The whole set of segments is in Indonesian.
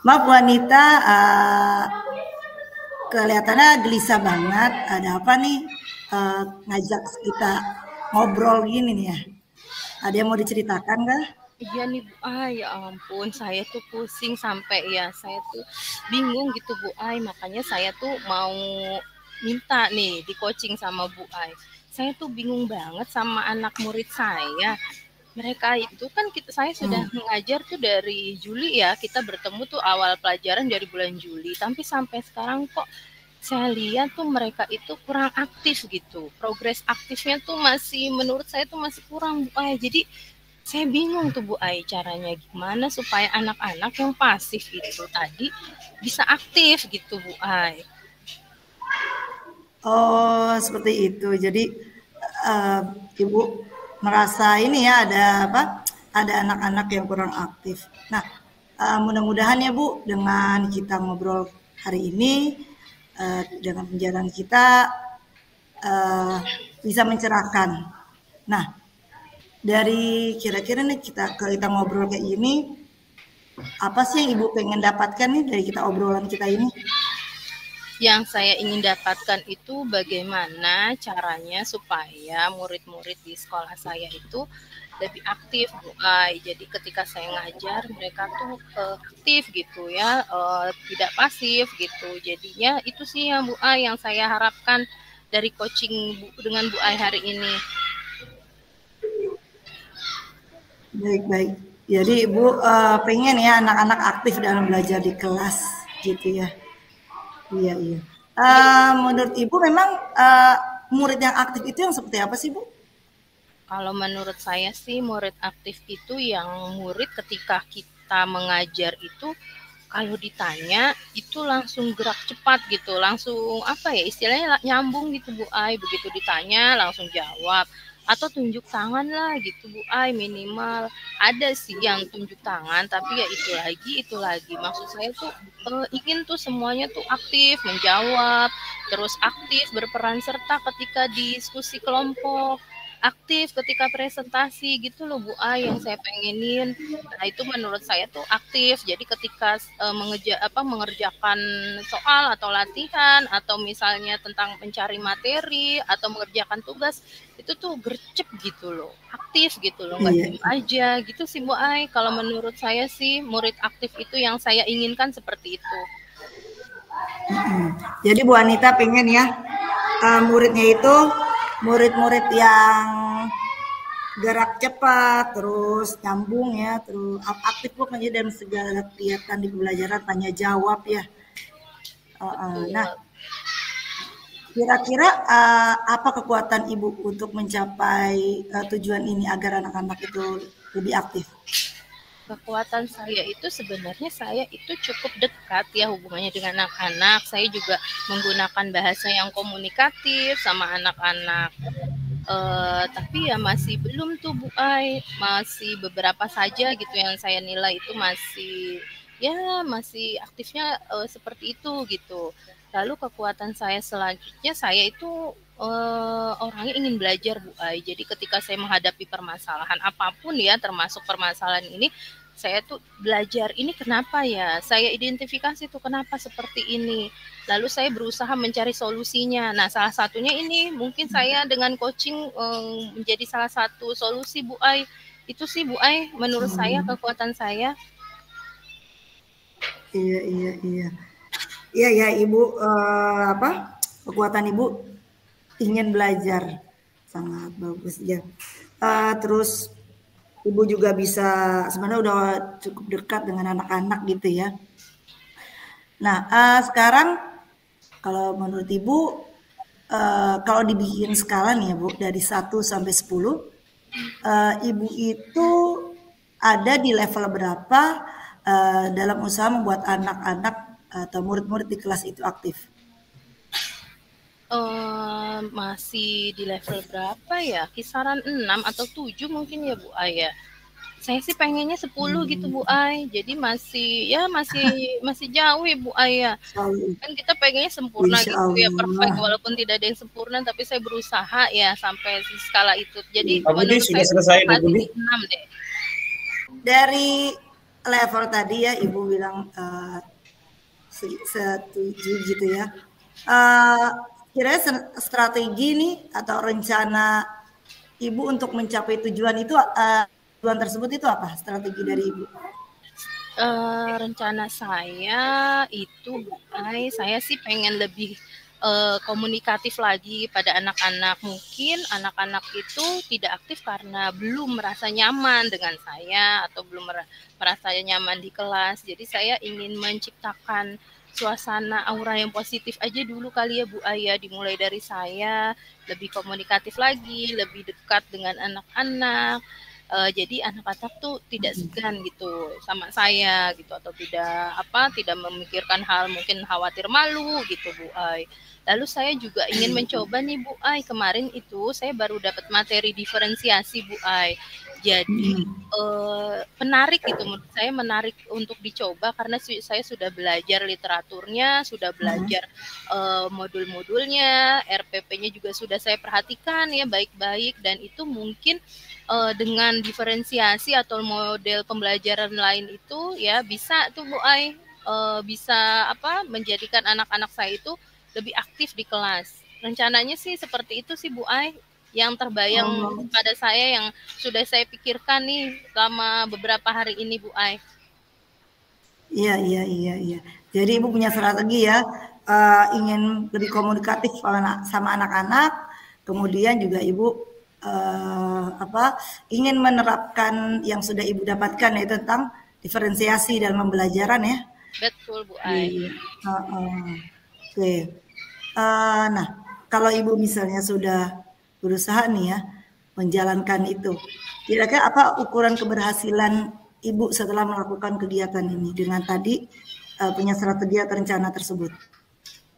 Maaf wanita, kelihatannya gelisah banget. Ada apa nih ngajak kita ngobrol gini nih ya? Ada yang mau diceritakan kah? Iya nih Bu Ai, ya ampun saya tuh pusing sampai ya saya tuh bingung gitu Bu Ai, makanya saya tuh mau minta nih di-coaching sama Bu Ai. Saya tuh bingung banget sama anak murid saya. Mereka itu kan saya sudah mengajar tuh dari Juli ya, kita bertemu tuh awal pelajaran dari bulan Juli, tapi sampai sekarang kok saya lihat tuh mereka itu kurang aktif gitu. Progres aktifnya tuh masih menurut saya tuh masih kurang Bu Ai. Jadi saya bingung tuh Bu Ai caranya gimana supaya anak-anak yang pasif itu tadi bisa aktif gitu Bu Ai. Oh, seperti itu. Jadi Ibu merasa ini ya ada apa? Ada anak-anak yang kurang aktif. Nah, mudah-mudahan ya Bu dengan kita ngobrol hari ini dengan penjelasan kita bisa mencerahkan. Nah, dari kira-kira nih kita ngobrol kayak gini, apa sih yang Ibu pengen dapatkan nih dari kita obrolan kita ini? Yang saya ingin dapatkan itu bagaimana caranya supaya murid-murid di sekolah saya itu lebih aktif Bu Ai. Jadi ketika saya ngajar mereka tuh aktif gitu ya, tidak pasif gitu. Jadinya itu sih yang Bu Ai yang saya harapkan dari coaching dengan Bu Ai hari ini. Baik-baik. Jadi Ibu pengen ya anak-anak aktif dalam belajar di kelas gitu ya. Iya, iya. Menurut Ibu memang murid yang aktif itu yang seperti apa sih Bu? Kalau menurut saya sih murid aktif itu yang murid ketika kita mengajar itu kalau ditanya itu langsung gerak cepat gitu, langsung apa ya istilahnya nyambung gitu Bu Ai, begitu ditanya langsung jawab atau tunjuk tangan lah gitu Bu Ai minimal. Ada sih yang tunjuk tangan tapi ya itu lagi. Maksud saya tuh ingin tuh semuanya tuh aktif menjawab, terus aktif berperan serta ketika diskusi kelompok, aktif ketika presentasi gitu loh Bu A yang saya pengenin. Nah, itu menurut saya tuh aktif. Jadi ketika mengerjakan soal atau latihan atau misalnya tentang mencari materi atau mengerjakan tugas itu tuh gercep gitu loh. Aktif gitu loh, nggak Iya. diem aja gitu sih Bu Ai. Kalau menurut saya sih murid aktif itu yang saya inginkan seperti itu. Jadi Bu Anita pengen ya muridnya itu murid-murid yang gerak cepat, terus nyambung ya, terus aktif pokoknya dan segala kegiatan di pembelajaran tanya jawab ya. Nah, kira-kira apa kekuatan Ibu untuk mencapai tujuan ini agar anak-anak itu lebih aktif? Kekuatan saya itu sebenarnya saya itu cukup dekat ya hubungannya dengan anak-anak. Saya juga menggunakan bahasa yang komunikatif sama anak-anak. Tapi ya masih belum tuh Bu Ai, masih beberapa saja gitu yang saya nilai itu masih aktifnya seperti itu gitu. Lalu kekuatan saya selanjutnya saya itu orangnya ingin belajar Bu Ai. Jadi ketika saya menghadapi permasalahan apapun ya termasuk permasalahan ini saya tuh belajar ini kenapa ya, saya identifikasi tuh kenapa seperti ini. Lalu saya berusaha mencari solusinya. Nah, salah satunya ini mungkin saya dengan coaching menjadi salah satu solusi Bu Ai. Itu sih Bu Ai menurut saya kekuatan saya. Iya, iya, iya. Iya ya Ibu kekuatan Ibu ingin belajar sangat bagus ya. Terus Ibu juga bisa sebenarnya udah cukup dekat dengan anak-anak gitu ya. Nah, sekarang kalau menurut Ibu kalau dibikin skala nih ya Bu dari 1 sampai 10 Ibu itu ada di level berapa dalam usaha membuat anak-anak atau murid-murid di kelas itu aktif? Masih di level berapa ya? Kisaran 6 atau 7 mungkin ya Bu Ai ya. Saya sih pengennya 10 gitu Bu Ai. Jadi masih jauh ya Bu Ai ya. Kan kita pengennya sempurna Insya gitu ya, perfect Allah. walaupun tidak ada yang sempurna tapi saya berusaha ya sampai di skala itu. Jadi Pak Budi menurut sudah saya selesai, Bu masih Budi. di 6 deh. Dari level tadi ya Ibu bilang setuju gitu ya. Kira-kira strategi nih atau rencana Ibu untuk mencapai tujuan itu, tujuan tersebut itu apa strategi dari Ibu? Rencana saya itu, saya sih pengen lebih komunikatif lagi pada anak-anak. Mungkin anak-anak itu tidak aktif karena belum merasa nyaman dengan saya atau belum merasa nyaman di kelas. Jadi saya ingin menciptakan suasana aura yang positif aja dulu kali ya Bu Aya, dimulai dari saya lebih komunikatif lagi, lebih dekat dengan anak-anak. Jadi anak-anak tuh tidak segan gitu sama saya gitu, atau tidak memikirkan hal mungkin khawatir malu gitu Bu Ai. Lalu saya juga ingin mencoba nih Bu Ai, kemarin itu saya baru dapat materi diferensiasi Bu Ai. Jadi menarik gitu, menurut saya menarik untuk dicoba karena saya sudah belajar literaturnya, sudah belajar modul-modulnya, RPP-nya juga sudah saya perhatikan ya baik-baik, dan itu mungkin dengan diferensiasi atau model pembelajaran lain itu ya bisa tuh Bu Ai, bisa menjadikan anak-anak saya itu lebih aktif di kelas. Rencananya sih seperti itu sih Bu Ai, yang terbayang pada saya, yang sudah saya pikirkan nih selama beberapa hari ini Bu Ai. Iya. Jadi Ibu punya strategi ya, ingin lebih komunikatif sama anak-anak, kemudian juga Ibu ingin menerapkan yang sudah Ibu dapatkan ya tentang diferensiasi dalam pembelajaran ya. Betul Bu Ai. Oke. Nah, kalau Ibu misalnya sudah berusaha nih ya menjalankan itu, kira-kira apa ukuran keberhasilan Ibu setelah melakukan kegiatan ini dengan tadi punya strategi atau rencana tersebut?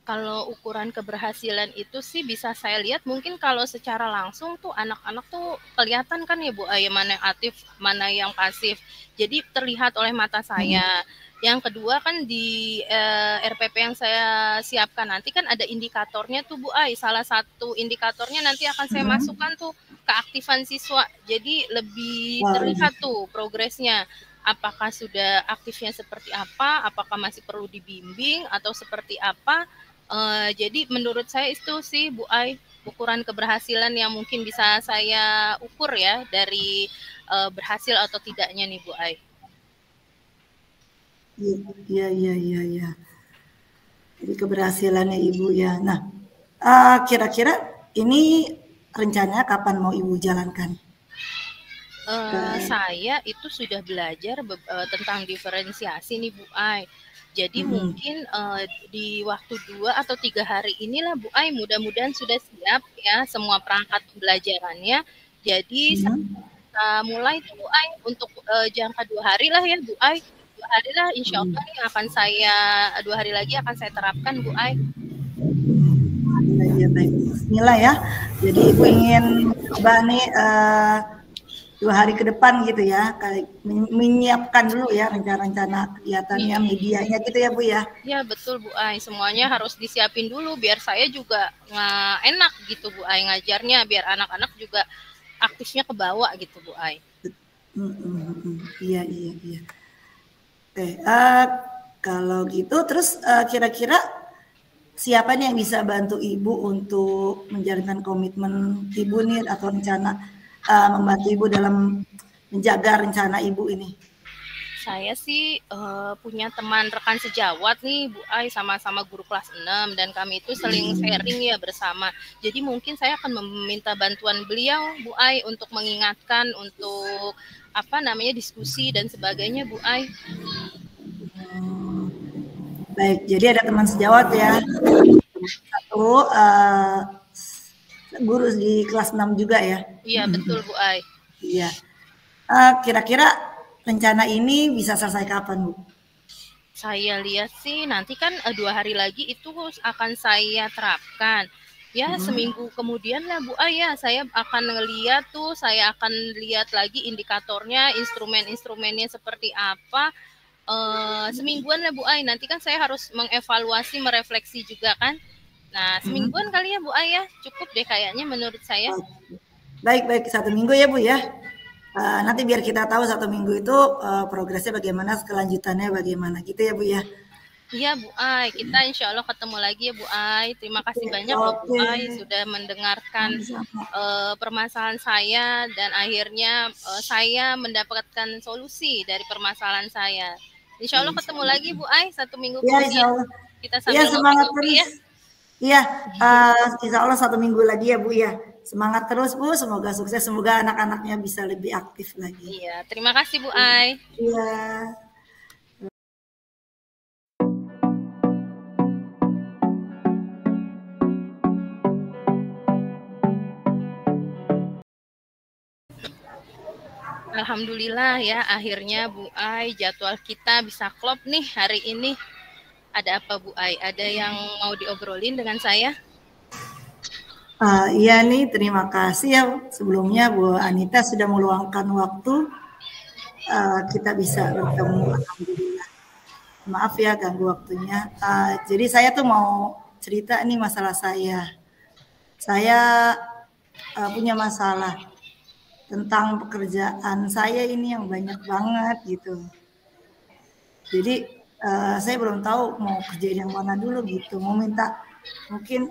Kalau ukuran keberhasilan itu sih bisa saya lihat mungkin kalau secara langsung tuh anak-anak tuh kelihatan kan ya Bu Aya, mana yang aktif, mana yang pasif. Jadi terlihat oleh mata saya. Yang kedua kan di RPP yang saya siapkan nanti kan ada indikatornya tuh Bu Ai. Salah satu indikatornya nanti akan saya masukkan tuh keaktifan siswa. Jadi lebih terlihat tuh progresnya. Apakah sudah aktifnya seperti apa, apakah masih perlu dibimbing atau seperti apa. Jadi menurut saya itu sih Bu Ai, ukuran keberhasilan yang mungkin bisa saya ukur ya dari berhasil atau tidaknya nih Bu Ai. Iya. Jadi keberhasilannya Ibu ya. Nah, kira-kira ini rencananya kapan mau Ibu jalankan? Saya itu sudah belajar tentang diferensiasi nih Bu Ai. Jadi mungkin di waktu 2 atau 3 hari inilah Bu Ai, mudah-mudahan sudah siap ya semua perangkat pembelajarannya. Jadi kita mulai tuh Bu Ai untuk jangka 2 hari lah ya Bu Ai. 2 hari lah insya Allah nih akan saya 2 hari lagi akan saya terapkan Bu Ai. Iya baik. Bismillah ya. Jadi Ibu ingin coba nih 2 hari ke depan gitu ya, menyiapkan dulu ya rencana-rencana kegiatannya, medianya gitu ya Bu ya. Iya betul Bu Ai, semuanya harus disiapin dulu biar saya juga enak gitu Bu Ai ngajarnya, biar anak-anak juga aktifnya ke bawah gitu Bu Ai. Iya. Oke, kalau gitu terus kira-kira siapa nih yang bisa bantu Ibu untuk menjalankan komitmen Ibu nih atau rencana membantu Ibu dalam menjaga rencana Ibu ini? Saya sih punya teman rekan sejawat nih Bu Ai, sama-sama guru kelas 6 dan kami itu seling sharing ya bersama. Jadi mungkin saya akan meminta bantuan beliau Bu Ai untuk mengingatkan, untuk diskusi dan sebagainya Bu Ai. Baik, jadi ada teman sejawat ya. Satu guru di kelas 6 juga ya. Iya betul Bu Ai. Iya. Kira-kira rencana ini bisa selesai kapan Bu? Saya lihat sih nanti kan 2 hari lagi itu akan saya terapkan. Ya seminggu kemudian lah Bu Ai ya, saya akan lihat lagi indikatornya, instrumennya seperti apa. Semingguan lah Bu Ai, nanti kan saya harus mengevaluasi, merefleksi juga kan. Nah semingguan kali ya Bu Ai ya, cukup deh kayaknya menurut saya. Baik, 1 minggu ya Bu ya. Nanti biar kita tahu 1 minggu itu progresnya bagaimana, kelanjutannya bagaimana gitu ya Bu ya. Iya Bu Ai, kita insya Allah ketemu lagi ya Bu Ai. Terima kasih banyak loh Bu Oke. Ai sudah mendengarkan Sama-sama. permasalahan saya dan akhirnya saya mendapatkan solusi dari permasalahan saya. Insya Allah Insya ketemu Allah. lagi Bu Ai 1 minggu Ya, insya kemudian. Allah. Kita Iya, sambil semangat ngopi-ngopi terus. ya. Iya, insya Allah 1 minggu lagi ya Bu ya. Semangat terus Bu, semoga sukses, semoga anak-anaknya bisa lebih aktif lagi. Iya, terima kasih Bu Ai. Iya. Alhamdulillah ya, akhirnya Bu Ai jadwal kita bisa klop nih hari ini. Ada apa Bu Ai? Ada yang mau diobrolin dengan saya? Iya nih, terima kasih ya sebelumnya Bu Anita sudah meluangkan waktu kita bisa bertemu. Alhamdulillah. Maaf ya ganggu waktunya. Jadi saya tuh mau cerita nih masalah saya. Saya punya masalah tentang pekerjaan saya ini yang banyak banget gitu. Jadi saya belum tahu mau kerjain yang mana dulu gitu. Mau minta mungkin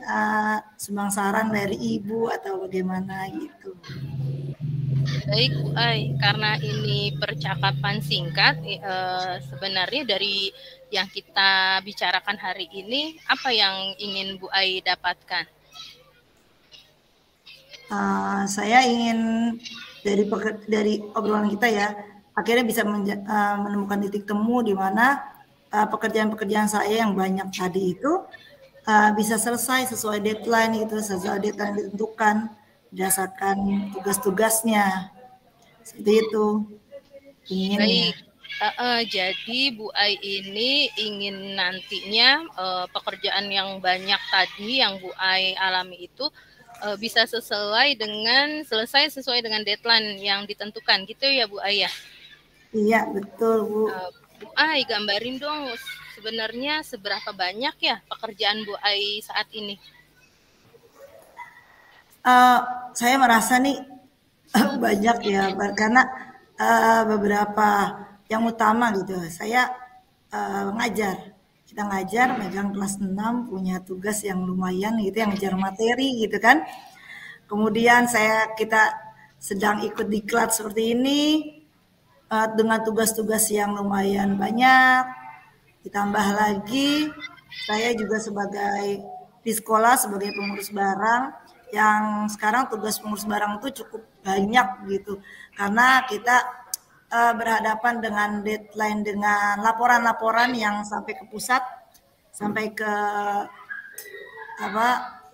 sumbang saran dari ibu atau bagaimana gitu. Baik Bu Ai, karena ini percakapan singkat, sebenarnya dari yang kita bicarakan hari ini, apa yang ingin Bu Ai dapatkan? Saya ingin dari obrolan kita ya, akhirnya bisa menemukan titik temu di mana pekerjaan-pekerjaan saya yang banyak tadi itu bisa selesai sesuai deadline gitu, sesuai deadline ditentukan berdasarkan tugas-tugasnya. Seperti itu inginnya. Baik, jadi Bu Ai ini ingin nantinya pekerjaan yang banyak tadi yang Bu Ai alami itu bisa selesai sesuai dengan deadline yang ditentukan gitu ya Bu Ai ya? Iya betul Bu. Bu Ai gambarin dong sebenarnya seberapa banyak ya pekerjaan Bu Ai saat ini? Saya merasa nih banyak ya karena beberapa yang utama gitu. Saya ngajar, kita ngajar, megang kelas 6 punya tugas yang lumayan gitu, yang ngejar materi gitu kan. Kemudian kita sedang ikut diklat seperti ini dengan tugas-tugas yang lumayan banyak. Ditambah lagi saya juga sebagai di sekolah sebagai pengurus barang yang sekarang tugas pengurus barang itu cukup banyak gitu karena kita berhadapan dengan deadline dengan laporan-laporan yang sampai ke pusat sampai ke apa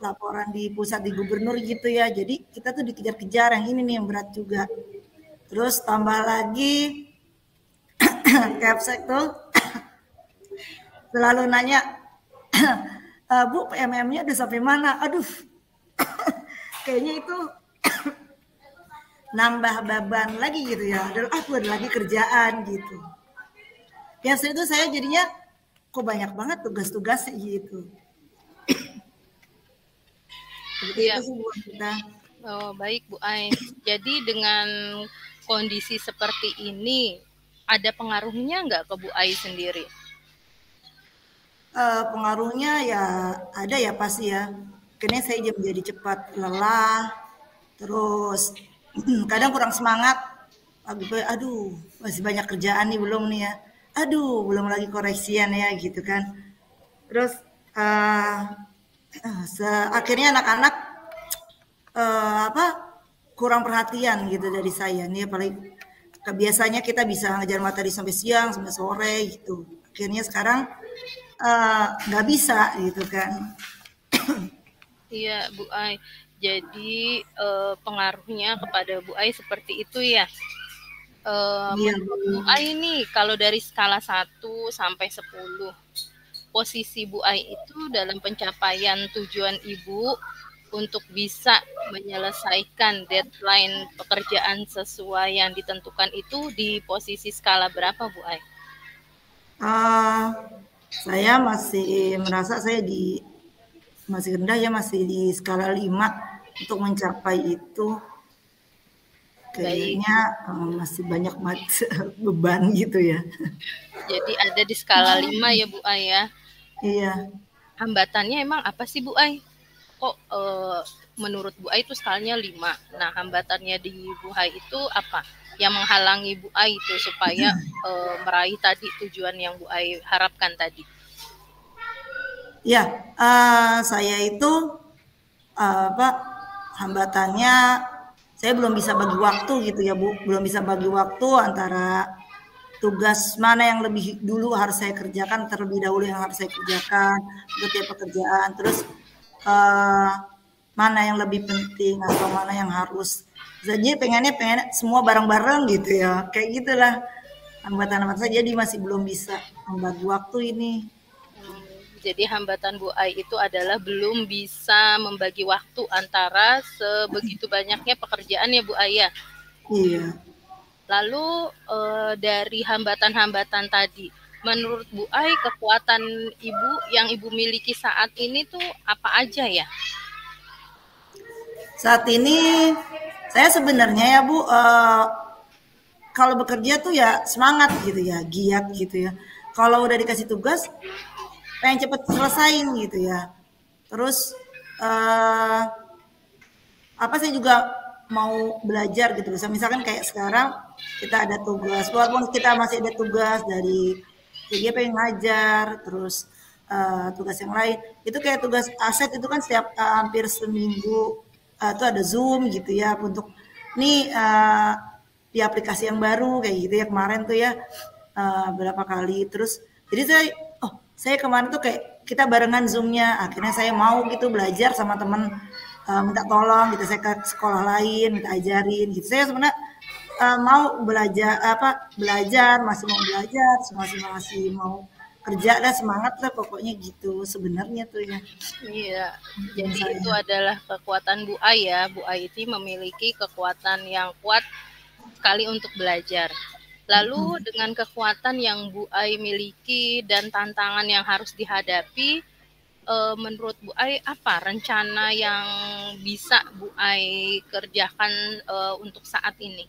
laporan di pusat di gubernur gitu ya, jadi kita tuh dikejar-kejar, yang ini nih yang berat juga. Terus tambah lagi Capsek tuh selalu nanya Bu PMM-nya udah sampai mana, aduh kayaknya itu nambah beban lagi gitu ya, aku ada lagi kerjaan gitu. Yang itu saya jadinya kok banyak banget tugas-tugasnya gitu. Seperti Ya. itu sih buat kita. Oh, baik Bu Ai. Jadi dengan kondisi seperti ini ada pengaruhnya nggak ke Bu Ai sendiri? Pengaruhnya ya ada ya pasti ya. Karena saya jadi cepat lelah, terus kadang kurang semangat. Aduh, masih banyak kerjaan nih belum nih ya. Aduh, belum lagi koreksian ya gitu kan. Terus akhirnya anak-anak kurang perhatian gitu dari saya nih, apalagi biasanya kita bisa ngajar materi sampai siang sampai sore gitu, akhirnya sekarang nggak bisa gitu kan. Iya Bu Ai. Jadi pengaruhnya kepada Bu Ai seperti itu ya. Menurut Bu Ai nih, kalau dari skala 1 sampai 10, posisi Bu Ai itu dalam pencapaian tujuan Ibu untuk bisa menyelesaikan deadline pekerjaan sesuai yang ditentukan itu di posisi skala berapa Bu Ai? Saya masih merasa saya masih rendah ya, masih di skala 5 untuk mencapai itu. kayaknya masih banyak beban gitu ya. Jadi ada di skala 5 ya Bu Ai ya. Iya. Hambatannya emang apa sih Bu Ai? Kok menurut Bu Ai itu skalanya 5. Nah, hambatannya di Bu Ai itu apa? Yang menghalangi Bu Ai itu supaya meraih tadi tujuan yang Bu Ai harapkan tadi. Ya, saya itu hambatannya saya belum bisa bagi waktu gitu ya Bu, belum bisa bagi waktu antara tugas mana yang lebih dulu harus saya kerjakan, terlebih dahulu yang harus saya kerjakan untuk tiap pekerjaan, terus mana yang lebih penting atau mana yang harus. Jadi pengen semua bareng-bareng gitu ya, kayak gitulah hambatan-hambatan saya, jadi masih belum bisa membagi waktu ini. Jadi hambatan Bu Ai itu adalah belum bisa membagi waktu antara sebegitu banyaknya pekerjaan ya Bu Ai ya? Iya. Lalu dari hambatan-hambatan tadi, menurut Bu Ai kekuatan Ibu yang Ibu miliki saat ini tuh apa aja ya? Saat ini saya sebenarnya ya Bu, kalau bekerja tuh ya semangat gitu ya, giat gitu ya. Kalau udah dikasih tugas, pengen cepet selesain gitu ya. Terus saya juga mau belajar gitu. Misalkan kayak sekarang kita ada tugas, walaupun kita masih ada tugas dari dia pengen ngajar, terus tugas yang lain. Itu kayak tugas aset itu kan setiap hampir seminggu itu ada Zoom gitu ya untuk nih di aplikasi yang baru kayak gitu ya kemarin tuh ya berapa kali. Terus jadi saya kemarin tuh kayak kita barengan Zoom-nya, akhirnya saya mau gitu belajar sama teman, minta tolong gitu, saya ke sekolah lain minta ajarin gitu. Saya sebenarnya mau belajar, masih mau belajar, masih mau kerja dan semangat lah pokoknya gitu sebenarnya tuh ya. Iya, jadi itu adalah kekuatan Bu Ai ya. Bu Ai itu memiliki kekuatan yang kuat sekali untuk belajar. Lalu dengan kekuatan yang Bu Ai miliki dan tantangan yang harus dihadapi, menurut Bu Ai apa rencana yang bisa Bu Ai kerjakan untuk saat ini?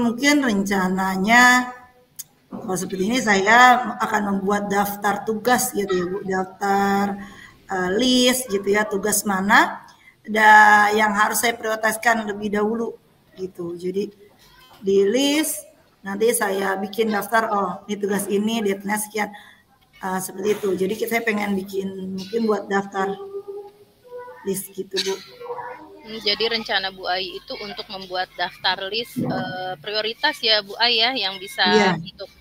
Mungkin rencananya kalau seperti ini saya akan membuat daftar tugas gitu ya Bu, daftar list gitu ya, tugas mana yang harus saya prioritaskan lebih dahulu gitu. Jadi di list nanti saya bikin daftar, ini tugas ini deadline sekian, seperti itu. Jadi saya pengen bikin mungkin buat daftar list gitu Bu. Jadi rencana Bu Ai itu untuk membuat daftar list prioritas ya Bu Ai ya, yang bisa untuk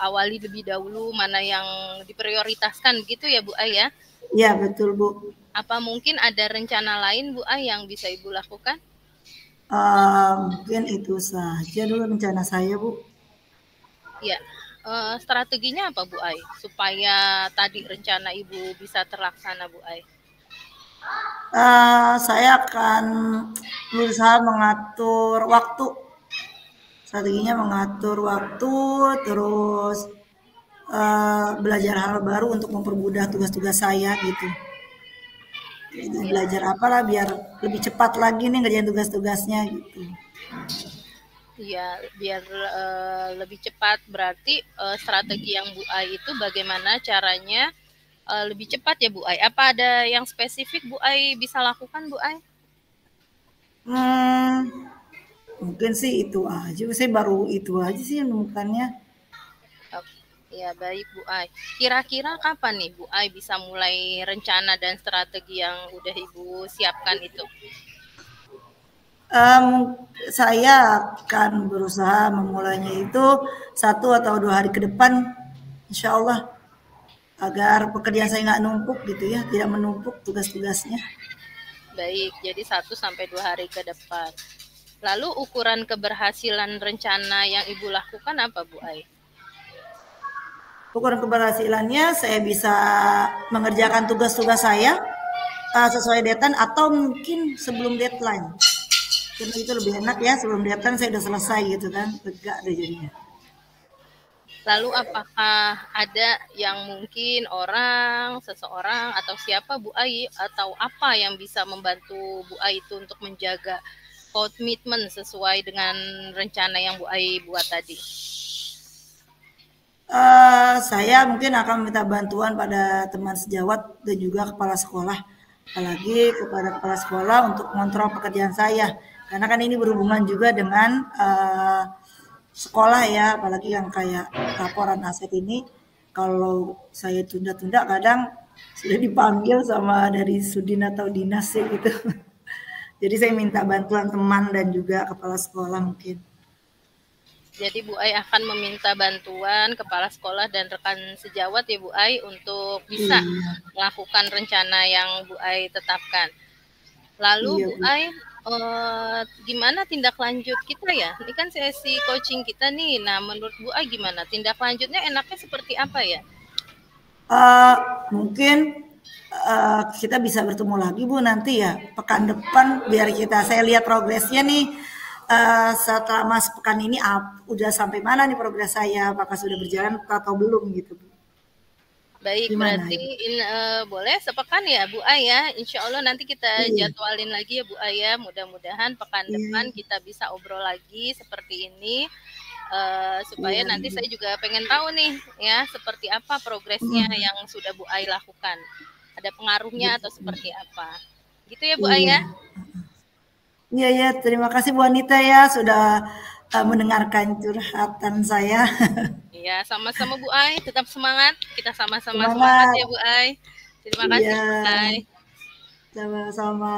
awali lebih dahulu mana yang diprioritaskan gitu ya Bu Ai ya? Iya betul Bu. Apa mungkin ada rencana lain Bu Ai yang bisa Ibu lakukan? Mungkin itu saja dulu rencana saya Bu. Ya, strateginya apa Bu Ai supaya tadi rencana Ibu bisa terlaksana Bu Ai? Saya akan berusaha mengatur waktu. Strateginya mengatur waktu, terus belajar hal baru untuk mempermudah tugas-tugas saya gitu. Jadi belajar apalah biar lebih cepat lagi nih ngerjain tugas-tugasnya gitu. Iya, biar lebih cepat berarti strategi yang Bu Ai itu bagaimana caranya lebih cepat ya Bu Ai? Apa ada yang spesifik Bu Ai bisa lakukan Bu Ai? Mungkin sih itu aja. Saya baru itu aja sih menemukannya. Ya baik Bu Ai. Kira-kira kapan nih Bu Ai bisa mulai rencana dan strategi yang udah Ibu siapkan itu? Saya akan berusaha memulainya itu 1 atau 2 hari ke depan, insya Allah, agar pekerjaan saya nggak numpuk gitu ya, tidak menumpuk tugas-tugasnya. Baik, jadi 1 sampai 2 hari ke depan. Lalu ukuran keberhasilan rencana yang Ibu lakukan apa Bu Ai? Ukuran keberhasilannya saya bisa mengerjakan tugas-tugas saya sesuai deadline atau mungkin sebelum deadline. Karena itu lebih enak ya, sebelum deadline saya udah selesai gitu kan, lega deh jadinya. Lalu apakah ada yang mungkin seseorang atau siapa Bu Ai atau apa yang bisa membantu Bu Ai itu untuk menjaga komitmen sesuai dengan rencana yang Bu Ai buat tadi? Saya mungkin akan minta bantuan pada teman sejawat dan juga kepala sekolah, apalagi kepada kepala sekolah untuk mengontrol pekerjaan saya, karena kan ini berhubungan juga dengan sekolah ya, apalagi yang kayak laporan aset ini, kalau saya tunda-tunda kadang sudah dipanggil sama dari sudin atau dinas ya gitu. Jadi saya minta bantuan teman dan juga kepala sekolah mungkin. Jadi Bu Ai akan meminta bantuan kepala sekolah dan rekan sejawat ya Bu Ai untuk bisa Iya, melakukan rencana yang Bu Ai tetapkan. Lalu iya Bu Bu. Ai, gimana tindak lanjut kita ya? Ini kan sesi coaching kita nih. Nah, menurut Bu Ai gimana? Tindak lanjutnya enaknya seperti apa ya? Uh, Mungkin kita bisa bertemu lagi Bu nanti ya pekan depan biar saya lihat progresnya nih setelah mas pekan ini udah sampai mana nih progres saya, apakah sudah berjalan atau belum gitu Bu. Baik, Gimana berarti Ibu? boleh sepekan ya Bu Ai ya. Insya Allah nanti kita Iya, jadwalin lagi ya Bu Ai ya. Mudah-mudahan pekan depan iya, kita bisa obrol lagi seperti ini. Supaya iya, nanti iya. saya juga pengen tahu nih ya seperti apa progresnya Hmm, yang sudah Bu Ai lakukan. Ada pengaruhnya atau gitu. seperti apa? Gitu ya Bu Ai Iya. ya. Iya ya, terima kasih Bu Anita ya sudah mendengarkan curhatan saya. Iya, sama-sama Bu Ai, tetap semangat. Kita sama-sama semangat Semangat. ya Bu Ai. Terima kasih Iya, Bu Ai. sama-sama.